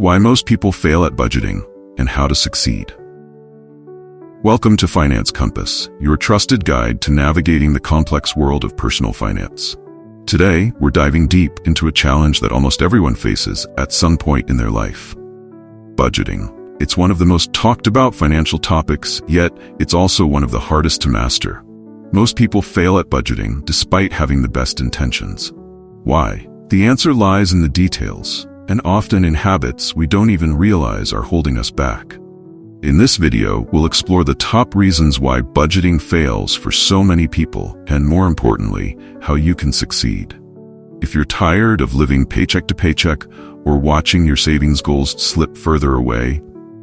why most people fail at budgeting, and how to succeed. Welcome to Finance Compass, your trusted guide to navigating the complex world of personal finance. Today, we're diving deep into a challenge that almost everyone faces at some point in their life. Budgeting. It's one of the most talked about financial topics, yet it's also one of the hardest to master. Most people fail at budgeting despite having the best intentions. Why? The answer lies in the details, and often in habits we don't even realize are holding us back. In this video, we'll explore the top reasons why budgeting fails for so many people, and more importantly, how you can succeed. If you're tired of living paycheck to paycheck or watching your savings goals slip further away,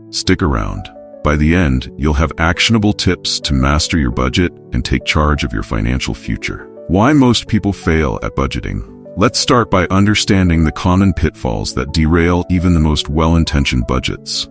stick around. By the end, you'll have actionable tips to master your budget and take charge of your financial future. Why most people fail at budgeting? Let's start by understanding the common pitfalls that derail even the most well-intentioned budgets.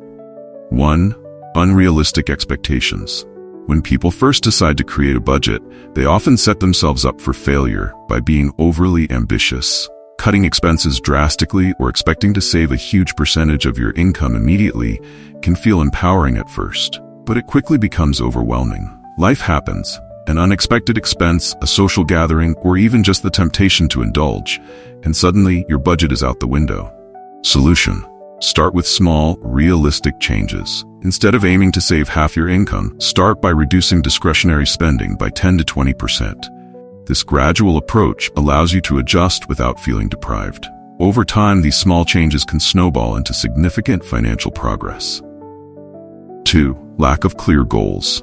1. Unrealistic expectations. When people first decide to create a budget, they often set themselves up for failure by being overly ambitious. Cutting expenses drastically or expecting to save a huge percentage of your income immediately can feel empowering at first, but it quickly becomes overwhelming. Life happens. An unexpected expense, a social gathering, or even just the temptation to indulge, and suddenly your budget is out the window. Solution. Start with small, realistic changes. Instead of aiming to save half your income, start by reducing discretionary spending by 10 to 20%. This gradual approach allows you to adjust without feeling deprived. Over time, these small changes can snowball into significant financial progress. 2. Lack of clear goals.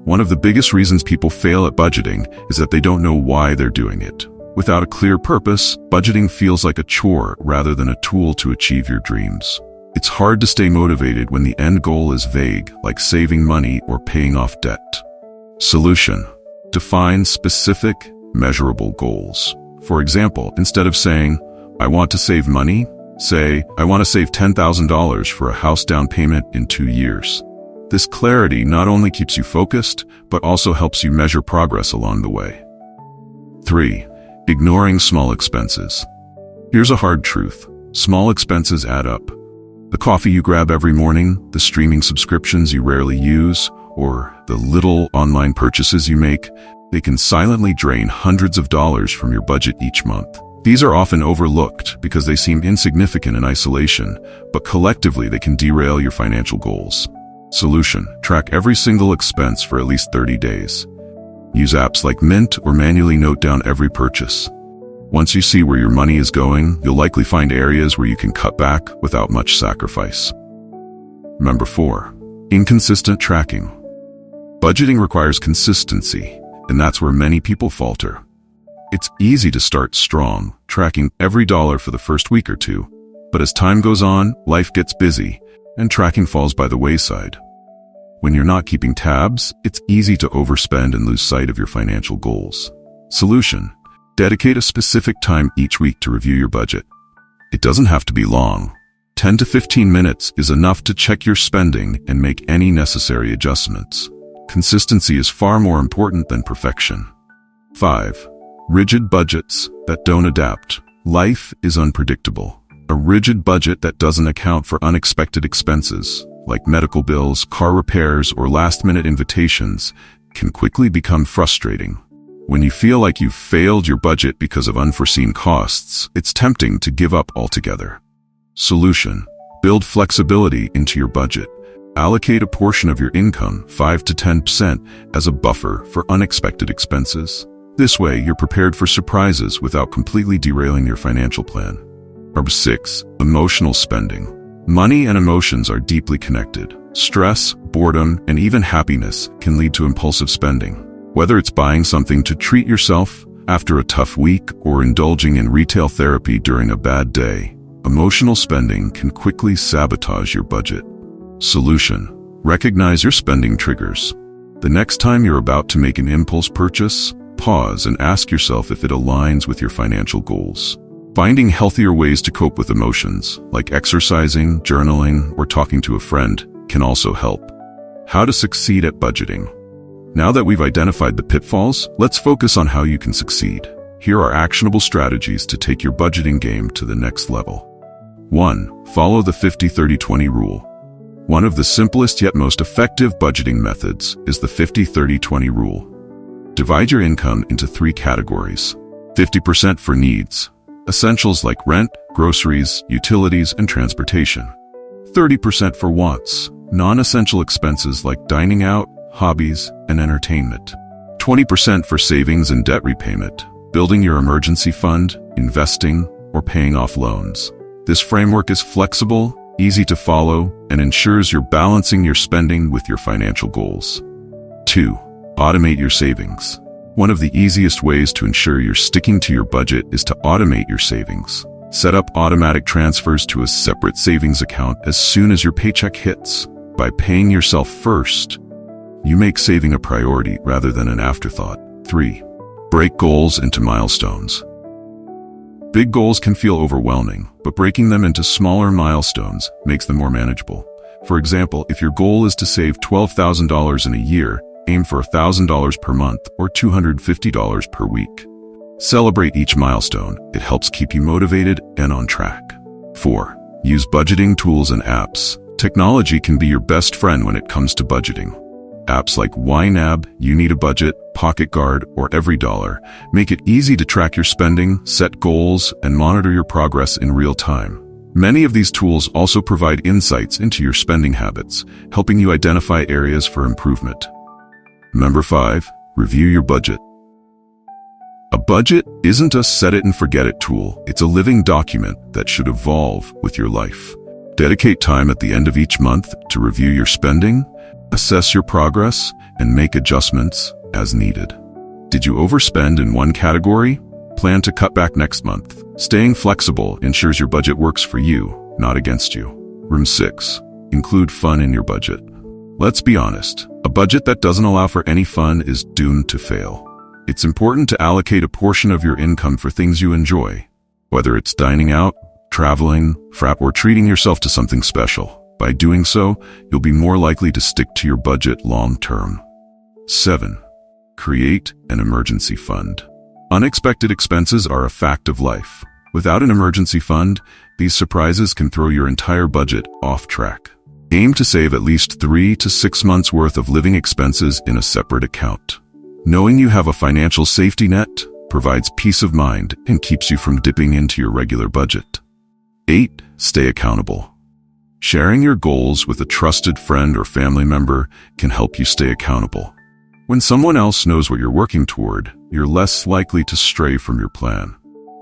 One of the biggest reasons people fail at budgeting is that they don't know why they're doing it. Without a clear purpose, budgeting feels like a chore rather than a tool to achieve your dreams. It's hard to stay motivated when the end goal is vague, like saving money or paying off debt. Solution. Define specific, measurable goals. For example, instead of saying, "I want to save money," say, "I want to save $10,000 for a house down payment in 2 years." This clarity not only keeps you focused, but also helps you measure progress along the way. 3. Ignoring small expenses. Here's a hard truth. Small expenses add up. The coffee you grab every morning, the streaming subscriptions you rarely use, or the little online purchases you make, they can silently drain hundreds of dollars from your budget each month. These are often overlooked because they seem insignificant in isolation, but collectively they can derail your financial goals. Solution. Track every single expense for at least 30 days. Use apps like Mint or manually note down every purchase. Once you see where your money is going, you'll likely find areas where you can cut back without much sacrifice. Number 4. Inconsistent tracking. Budgeting requires consistency, and that's where many people falter. It's easy to start strong, tracking every dollar for the first week or two, but as time goes on, life gets busy, and tracking falls by the wayside. When you're not keeping tabs, it's easy to overspend and lose sight of your financial goals. Solution. Dedicate a specific time each week to review your budget. It doesn't have to be long. 10 to 15 minutes is enough to check your spending and make any necessary adjustments. Consistency is far more important than perfection. 5. Rigid budgets that don't adapt. Life is unpredictable. A rigid budget that doesn't account for unexpected expenses, like medical bills, car repairs, or last-minute invitations, can quickly become frustrating. When you feel like you've failed your budget because of unforeseen costs, it's tempting to give up altogether. Solution. Build flexibility into your budget. Allocate a portion of your income, 5 to 10%, as a buffer for unexpected expenses. This way, you're prepared for surprises without completely derailing your financial plan. Number 6. Emotional spending. Money and emotions are deeply connected. Stress, boredom, and even happiness can lead to impulsive spending. Whether it's buying something to treat yourself after a tough week or indulging in retail therapy during a bad day, emotional spending can quickly sabotage your budget. Solution. Recognize your spending triggers. The next time you're about to make an impulse purchase, pause and ask yourself if it aligns with your financial goals. Finding healthier ways to cope with emotions, like exercising, journaling, or talking to a friend, can also help. How to succeed at budgeting. Now that we've identified the pitfalls, let's focus on how you can succeed. Here are actionable strategies to take your budgeting game to the next level. 1. Follow the 50-30-20 rule. One of the simplest yet most effective budgeting methods is the 50-30-20 rule. Divide your income into 3 categories. 50% for needs, essentials like rent, groceries, utilities, and transportation. 30% for wants, non-essential expenses like dining out, hobbies, and entertainment. 20% for savings and debt repayment, building your emergency fund, investing, or paying off loans. This framework is flexible, easy to follow, and ensures you're balancing your spending with your financial goals. 2. Automate your savings. One of the easiest ways to ensure you're sticking to your budget is to automate your savings. Set up automatic transfers to a separate savings account as soon as your paycheck hits. By paying yourself first, you make saving a priority rather than an afterthought. 3. Break goals into milestones. Big goals can feel overwhelming, but breaking them into smaller milestones makes them more manageable. For example, if your goal is to save $12,000 in a year, aim for $1,000 per month or $250 per week. Celebrate each milestone. It helps keep you motivated and on track. 4. Use budgeting tools and apps. Technology can be your best friend when it comes to budgeting. Apps like YNAB, You Need a Budget, Pocket Guard, or Every Dollar make it easy to track your spending, set goals, and monitor your progress in real time. Many of these tools also provide insights into your spending habits, helping you identify areas for improvement. Number 5. Review your budget. A budget isn't a set-it-and-forget-it tool. It's a living document that should evolve with your life. Dedicate time at the end of each month to review your spending, assess your progress, and make adjustments as needed. Did you overspend in one category? Plan to cut back next month. Staying flexible ensures your budget works for you, not against you. Room 6. Include fun in your budget. Let's be honest, a budget that doesn't allow for any fun is doomed to fail. It's important to allocate a portion of your income for things you enjoy, whether it's dining out, traveling, or treating yourself to something special. By doing so, you'll be more likely to stick to your budget long term. 7. Create an emergency fund. Unexpected expenses are a fact of life. Without an emergency fund, these surprises can throw your entire budget off track. Aim to save at least 3 to 6 months' worth of living expenses in a separate account. Knowing you have a financial safety net provides peace of mind and keeps you from dipping into your regular budget. 8. Stay accountable. Sharing your goals with a trusted friend or family member can help you stay accountable. When someone else knows what you're working toward, you're less likely to stray from your plan.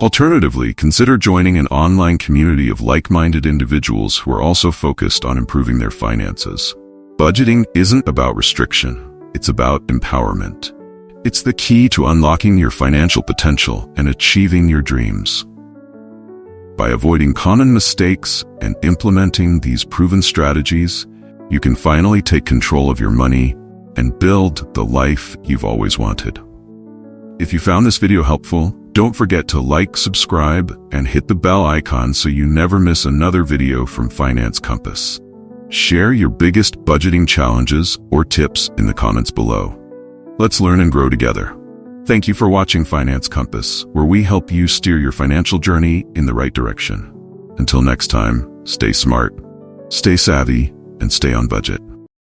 Alternatively, consider joining an online community of like-minded individuals who are also focused on improving their finances. Budgeting isn't about restriction, it's about empowerment. It's the key to unlocking your financial potential and achieving your dreams. By avoiding common mistakes and implementing these proven strategies, you can finally take control of your money and build the life you've always wanted. If you found this video helpful, don't forget to like, subscribe, and hit the bell icon so you never miss another video from Finance Compass. Share your biggest budgeting challenges or tips in the comments below. Let's learn and grow together. Thank you for watching Finance Compass, where we help you steer your financial journey in the right direction. Until next time, stay smart, stay savvy, and stay on budget.